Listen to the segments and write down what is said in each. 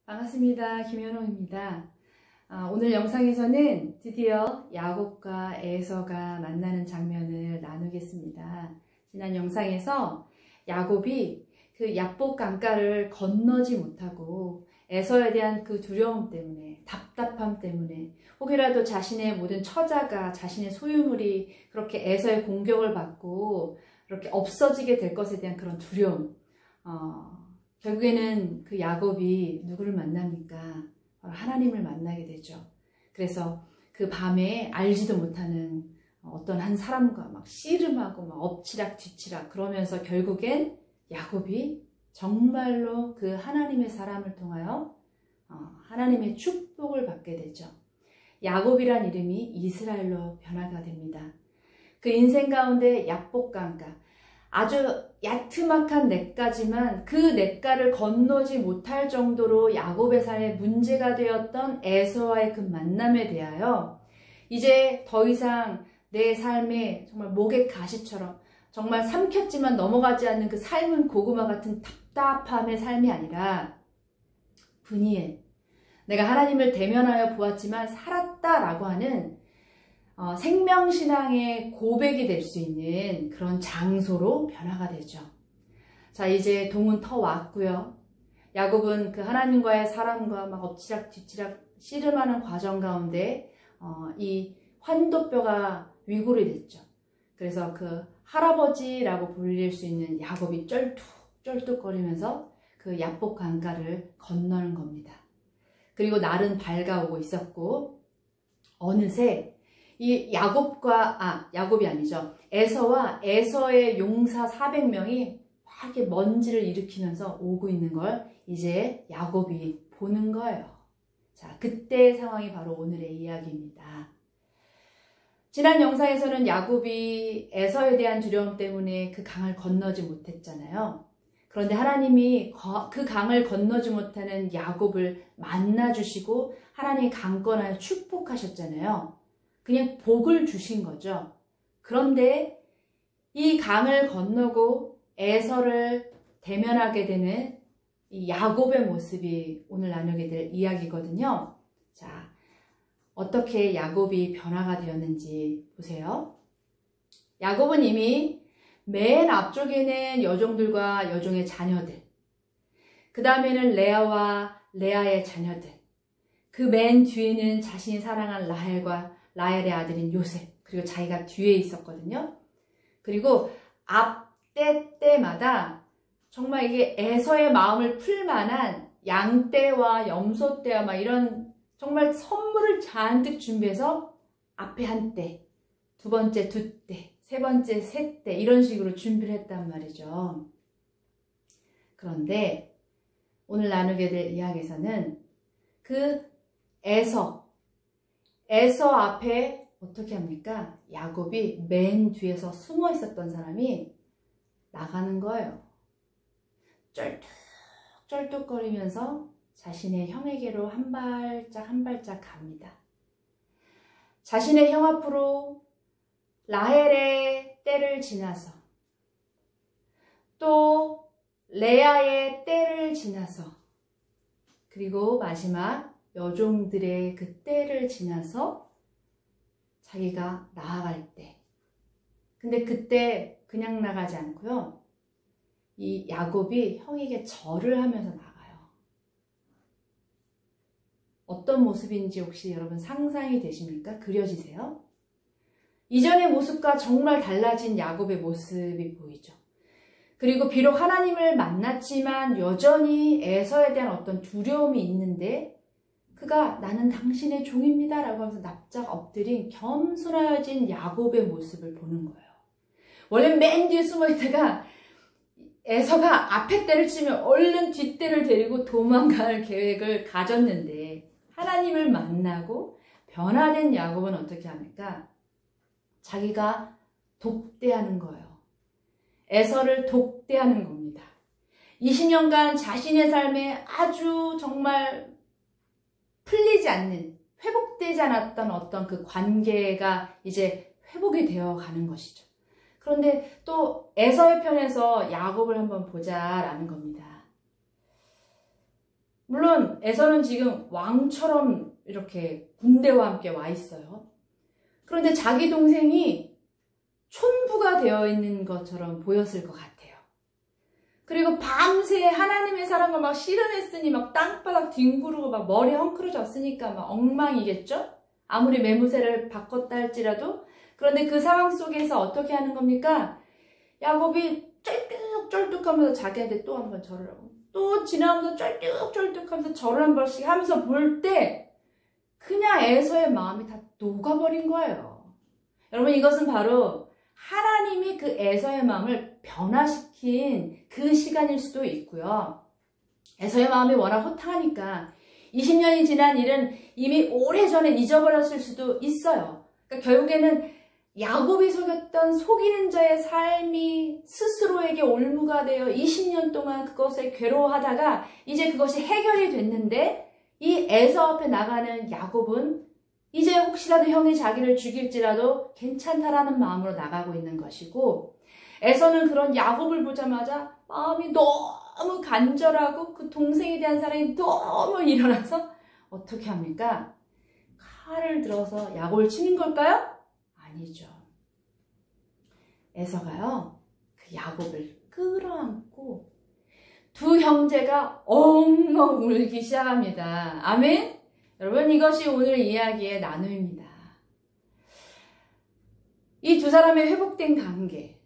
반갑습니다. 김현옥입니다. 오늘 영상에서는 드디어 야곱과 에서가 만나는 장면을 나누겠습니다. 지난 영상에서 야곱이 그 야복 강가를 건너지 못하고 에서에 대한 그 두려움 때문에, 답답함 때문에, 혹이라도 자신의 모든 처자가, 자신의 소유물이 그렇게 에서의 공격을 받고 그렇게 없어지게 될 것에 대한 그런 두려움, 결국에는 그 야곱이 누구를 만납니까? 바로 하나님을 만나게 되죠. 그래서 그 밤에 알지도 못하는 어떤 한 사람과 막 씨름하고 막 엎치락 뒤치락 그러면서 결국엔 야곱이 정말로 그 하나님의 사람을 통하여 하나님의 축복을 받게 되죠. 야곱이란 이름이 이스라엘로 변화가 됩니다. 그 인생 가운데 야복강가, 아주 야트막한 냇가지만 그 냇가를 건너지 못할 정도로 야곱의 삶에 문제가 되었던 에서와의 그 만남에 대하여 이제 더 이상 내 삶에 정말 목의 가시처럼 정말 삼켰지만 넘어가지 않는 그 삶은 고구마 같은 답답함의 삶이 아니라 분이엘, 내가 하나님을 대면하여 보았지만 살았다라고 하는 생명신앙의 고백이 될 수 있는 그런 장소로 변화가 되죠. 자, 이제 동은 터 왔고요. 야곱은 그 하나님과의 사랑과 막 엎치락 뒤치락 씨름하는 과정 가운데 이 환도뼈가 위골이 됐죠. 그래서 그 할아버지라고 불릴 수 있는 야곱이 쩔뚝쩔뚝거리면서 그 야복 강가를 건너는 겁니다. 그리고 날은 밝아오고 있었고 어느새 이 야곱이 아니죠. 에서와 에서의 용사 400명이 막 이렇게 먼지를 일으키면서 오고 있는 걸 이제 야곱이 보는 거예요. 자, 그때의 상황이 바로 오늘의 이야기입니다. 지난 영상에서는 야곱이 에서에 대한 두려움 때문에 그 강을 건너지 못했잖아요. 그런데 하나님이 그 강을 건너지 못하는 야곱을 만나주시고 하나님이 강권하여 축복하셨잖아요. 그냥 복을 주신 거죠. 그런데 이 강을 건너고 에서를 대면하게 되는 이 야곱의 모습이 오늘 나누게 될 이야기거든요. 자, 어떻게 야곱이 변화가 되었는지 보세요. 야곱은 이미 맨 앞쪽에는 여종들과 여종의 자녀들, 그 다음에는 레아와 레아의 자녀들, 그 맨 뒤에는 자신이 사랑한 라헬의 아들인 요셉, 그리고 자기가 뒤에 있었거든요. 그리고 때마다 정말 이게 에서의 마음을 풀만한 양떼와 염소떼와 막 이런 정말 선물을 잔뜩 준비해서 앞에 한 떼, 두 번째 두 떼, 세 번째 세 떼 이런 식으로 준비를 했단 말이죠. 그런데 오늘 나누게 될 이야기에서는 그 에서 앞에 어떻게 합니까? 야곱이 맨 뒤에서 숨어 있었던 사람이 나가는 거예요. 쩔뚝쩔뚝거리면서 자신의 형에게로 한 발짝 갑니다. 자신의 형 앞으로 라헬의 떼를 지나서 또 레아의 떼를 지나서 그리고 마지막 여종들의 그 떼를 지나서 자기가 나아갈 때, 근데 그때 그냥 나가지 않고요, 이 야곱이 형에게 절을 하면서 나가요. 어떤 모습인지 혹시 여러분 상상이 되십니까? 그려지세요? 이전의 모습과 정말 달라진 야곱의 모습이 보이죠. 그리고 비록 하나님을 만났지만 여전히 에서에 대한 어떤 두려움이 있는데 그가 나는 당신의 종입니다 라고 하면서 납작 엎드린 겸손해진 야곱의 모습을 보는 거예요. 원래 맨 뒤에 숨어 있다가 에서가 앞에 떼를 치면 얼른 뒷떼를 데리고 도망갈 계획을 가졌는데 하나님을 만나고 변화된 야곱은 어떻게 합니까? 자기가 독대하는 거예요. 에서를 독대하는 겁니다. 20년간 자신의 삶에 아주 정말 풀리지 않는, 회복되지 않았던 어떤 그 관계가 이제 회복이 되어 가는 것이죠. 그런데 또 에서의 편에서 야곱을 한번 보자라는 겁니다. 물론 에서는 지금 왕처럼 이렇게 군대와 함께 와 있어요. 그런데 자기 동생이 촌부가 되어 있는 것처럼 보였을 것 같아요. 그리고 밤새 하나님의 사랑을 막 실현했으니 막 땅바닥 뒹구르고 막 머리 헝클어졌으니까 막 엉망이겠죠? 아무리 매무새를 바꿨다 할지라도. 그런데 그 상황 속에서 어떻게 하는 겁니까? 야곱이 쩔뚝쩔뚝하면서 자기한테 또 한 번 절을 하고 또 지나면서 쩔뚝쩔뚝하면서 절을 한 번씩 하면서 볼 때 그냥 에서의 마음이 다 녹아버린 거예요. 여러분, 이것은 바로 하나님이 그 에서의 마음을 변화시킨 그 시간일 수도 있고요. 에서의 마음이 워낙 호탕하니까 20년이 지난 일은 이미 오래전에 잊어버렸을 수도 있어요. 그러니까 결국에는 야곱이 속였던 속이는 자의 삶이 스스로에게 올무가 되어 20년 동안 그것에 괴로워하다가 이제 그것이 해결이 됐는데 이 에서 앞에 나가는 야곱은 이제 혹시라도 형이 자기를 죽일지라도 괜찮다라는 마음으로 나가고 있는 것이고, 에서는 그런 야곱을 보자마자 마음이 너무 간절하고 그 동생에 대한 사랑이 너무 일어나서 어떻게 합니까? 칼을 들어서 야곱을 치는 걸까요? 아니죠. 에서가요, 그 야곱을 끌어안고 두 형제가 엉엉 울기 시작합니다. 아멘? 여러분, 이것이 오늘 이야기의 나눔입니다. 이 두 사람의 회복된 관계.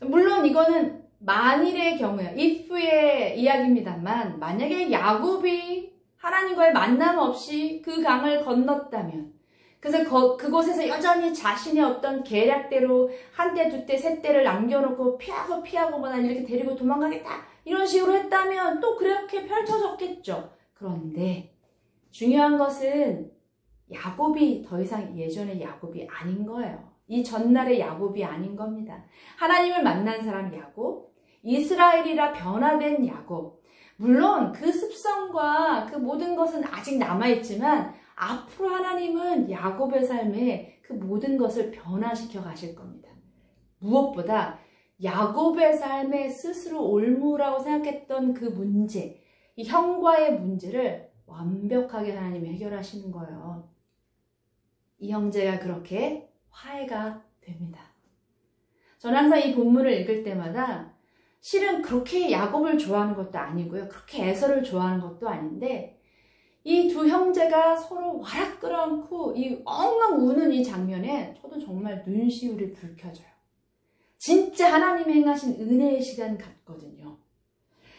물론 이거는 만일의 경우야. if의 이야기입니다만, 만약에 야곱이 하나님과의 만남 없이 그 강을 건넜다면, 그래서 그곳에서 여전히 자신의 어떤 계략대로 한 대, 두 대, 세 대를 남겨놓고 피하고 뭐 난 이렇게 데리고 도망가겠다 이런 식으로 했다면 또 그렇게 펼쳐졌겠죠. 그런데 중요한 것은 야곱이 더 이상 예전의 야곱이 아닌 거예요. 이 전날의 야곱이 아닌 겁니다. 하나님을 만난 사람 야곱, 이스라엘이라 변화된 야곱. 물론 그 습성과 그 모든 것은 아직 남아있지만 앞으로 하나님은 야곱의 삶에 그 모든 것을 변화시켜 가실 겁니다. 무엇보다 야곱의 삶에 스스로 올무라고 생각했던 그 문제, 이 형과의 문제를 완벽하게 하나님이 해결하시는 거예요. 이 형제가 그렇게 화해가 됩니다. 저는 항상 이 본문을 읽을 때마다 실은 그렇게 야곱을 좋아하는 것도 아니고요. 그렇게 에서를 좋아하는 것도 아닌데 이 두 형제가 서로 와락 끌어안고 이 엉엉 우는 이 장면에 저도 정말 눈시울이 붉혀져요. 진짜 하나님이 행하신 은혜의 시간 같거든요.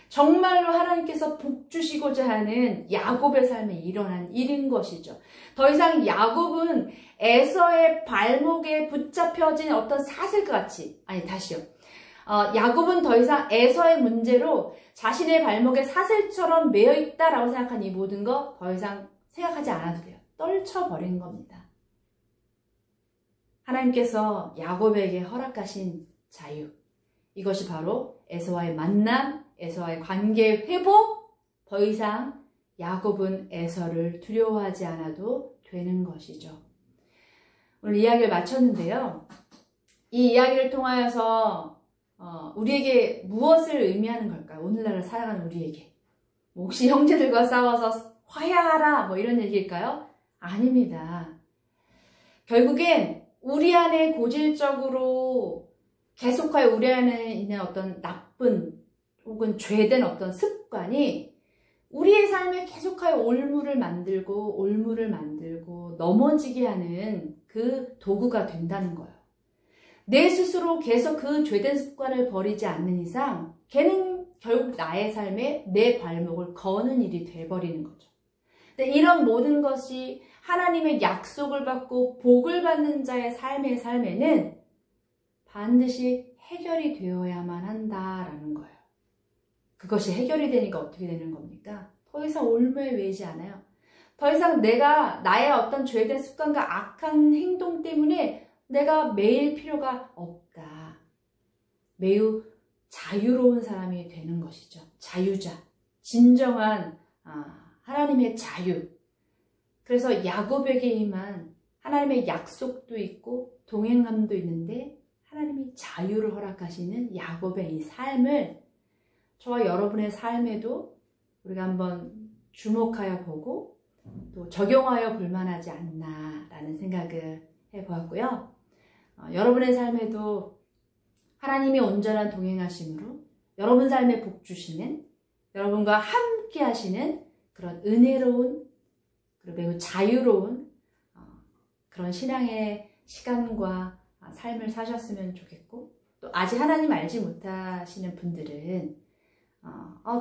정말로 하나님께서 복 주시고자 하는 야곱의 삶에 일어난 일인 것이죠. 더 이상 야곱은 에서의 발목에 붙잡혀진 어떤 사슬과 같이, 아니 다시요. 야곱은 더 이상 에서의 문제로 자신의 발목에 사슬처럼 매여 있다라고 생각한 이 모든 거 더 이상 생각하지 않아도 돼요. 떨쳐버린 겁니다. 하나님께서 야곱에게 허락하신 자유, 이것이 바로 에서와의 만남, 에서와의 관계 회복, 더 이상 야곱은 에서를 두려워하지 않아도 되는 것이죠. 오늘 이야기를 마쳤는데요. 이 이야기를 통하여서 우리에게 무엇을 의미하는 걸까요? 오늘날을 살아가는 우리에게. 혹시 형제들과 싸워서 화해하라 뭐 이런 얘기일까요? 아닙니다. 결국엔 우리 안에 고질적으로 계속하여 우리 안에 있는 어떤 나쁜 혹은 죄된 어떤 습관이 우리의 삶에 계속하여 올무를 만들고 넘어지게 하는 그 도구가 된다는 거예요. 내 스스로 계속 그 죄된 습관을 버리지 않는 이상 걔는 결국 나의 삶에 내 발목을 거는 일이 돼버리는 거죠. 근데 이런 모든 것이 하나님의 약속을 받고 복을 받는 자의 삶에는 반드시 해결이 되어야만 한다라는 거예요. 그것이 해결이 되니까 어떻게 되는 겁니까? 더 이상 올무에 매이지 않아요. 더 이상 내가 나의 어떤 죄된 습관과 악한 행동 때문에 내가 매일 필요가 없다. 매우 자유로운 사람이 되는 것이죠. 자유자. 진정한 하나님의 자유. 그래서 야곱에게 임한 하나님의 약속도 있고 동행함도 있는데 하나님이 자유를 허락하시는 야곱의 이 삶을 저와 여러분의 삶에도 우리가 한번 주목하여 보고 또 적용하여 볼 만하지 않나라는 생각을 해보았고요. 여러분의 삶에도 하나님이 온전한 동행하심으로 여러분 삶에 복 주시는, 여러분과 함께 하시는 그런 은혜로운 그리고 매우 자유로운 그런 신앙의 시간과 삶을 사셨으면 좋겠고, 또 아직 하나님 알지 못하시는 분들은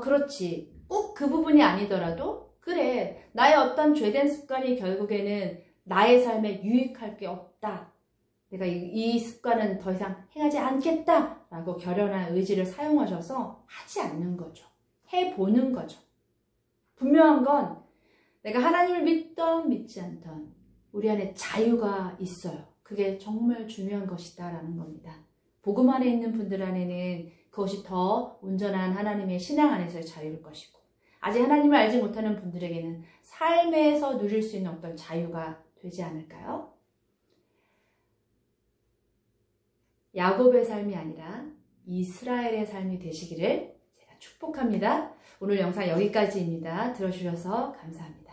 그렇지, 꼭 그 부분이 아니더라도 그래, 나의 어떤 죄된 습관이 결국에는 나의 삶에 유익할 게 없다, 내가 이 습관은 더 이상 행하지 않겠다 라고 결연한 의지를 사용하셔서 하지 않는 거죠. 해보는 거죠. 분명한 건 내가 하나님을 믿던 믿지 않던 우리 안에 자유가 있어요. 그게 정말 중요한 것이다 라는 겁니다. 복음 안에 있는 분들 안에는 그것이 더 온전한 하나님의 신앙 안에서의 자유일 것이고, 아직 하나님을 알지 못하는 분들에게는 삶에서 누릴 수 있는 어떤 자유가 되지 않을까요? 야곱의 삶이 아니라 이스라엘의 삶이 되시기를 제가 축복합니다. 오늘 영상 여기까지입니다. 들어주셔서 감사합니다.